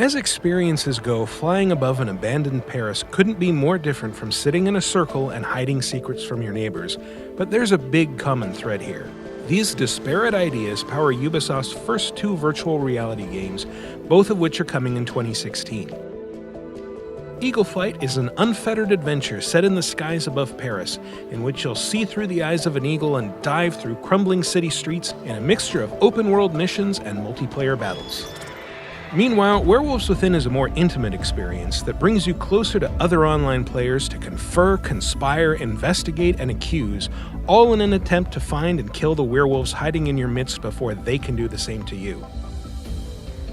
As experiences go, flying above an abandoned Paris couldn't be more different from sitting in a circle and hiding secrets from your neighbors, but there's a big common thread here. These disparate ideas power Ubisoft's first two virtual reality games, both of which are coming in 2016. Eagle Flight is an unfettered adventure set in the skies above Paris, in which you'll see through the eyes of an eagle and dive through crumbling city streets in a mixture of open-world missions and multiplayer battles. Meanwhile, Werewolves Within is a more intimate experience that brings you closer to other online players to confer, conspire, investigate, and accuse, all in an attempt to find and kill the werewolves hiding in your midst before they can do the same to you.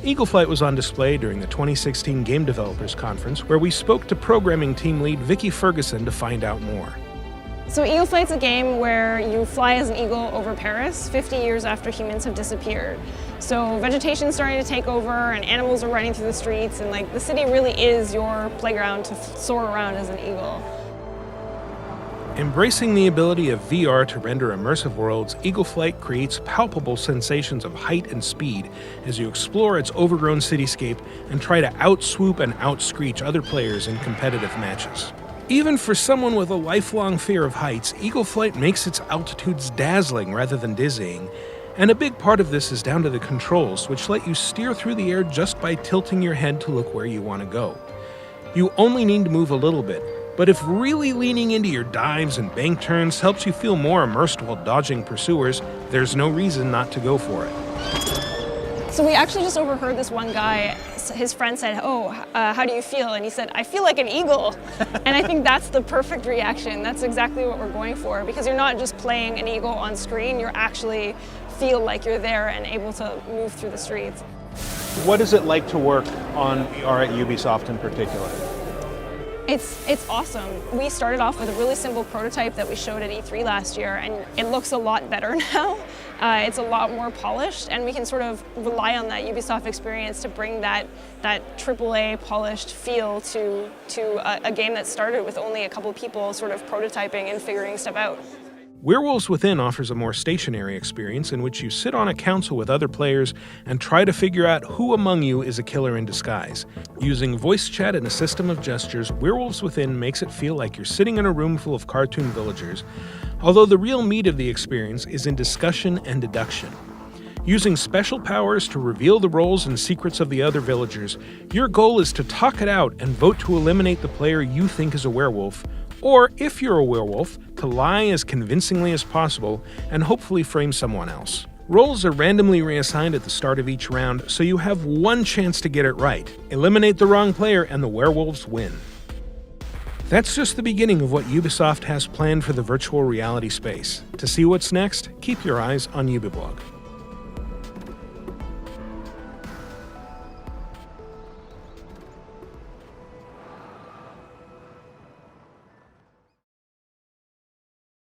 Eagle Flight was on display during the 2016 Game Developers Conference, where we spoke to programming team lead Vicky Ferguson to find out more. So Eagle Flight's a game where you fly as an eagle over Paris 50 years after humans have disappeared. So vegetation's starting to take over and animals are running through the streets, and the city really is your playground to soar around as an eagle. Embracing the ability of VR to render immersive worlds, Eagle Flight creates palpable sensations of height and speed as you explore its overgrown cityscape and try to outswoop and outscreech other players in competitive matches. Even for someone with a lifelong fear of heights, Eagle Flight makes its altitudes dazzling rather than dizzying, and a big part of this is down to the controls, which let you steer through the air just by tilting your head to look where you want to go. You only need to move a little bit, but if really leaning into your dives and bank turns helps you feel more immersed while dodging pursuers, there's no reason not to go for it. So we actually just overheard this one guy, his friend said, how do you feel? And he said, I feel like an eagle. And I think that's the perfect reaction. That's exactly what we're going for, because you're not just playing an eagle on screen, you're actually feel like you're there and able to move through the streets. What is it like to work on VR at Ubisoft in particular? It's awesome. We started off with a really simple prototype that we showed at E3 last year, and it looks a lot better now. It's a lot more polished, and we can sort of rely on that Ubisoft experience to bring that AAA polished feel to a game that started with only a couple people sort of prototyping and figuring stuff out. Werewolves Within offers a more stationary experience in which you sit on a council with other players and try to figure out who among you is a killer in disguise. Using voice chat and a system of gestures, Werewolves Within makes it feel like you're sitting in a room full of cartoon villagers, although the real meat of the experience is in discussion and deduction. Using special powers to reveal the roles and secrets of the other villagers, your goal is to talk it out and vote to eliminate the player you think is a werewolf, or, if you're a werewolf, to lie as convincingly as possible and hopefully frame someone else. Roles are randomly reassigned at the start of each round, so you have one chance to get it right. Eliminate the wrong player and the werewolves win. That's just the beginning of what Ubisoft has planned for the virtual reality space. To see what's next, keep your eyes on Ubiblog.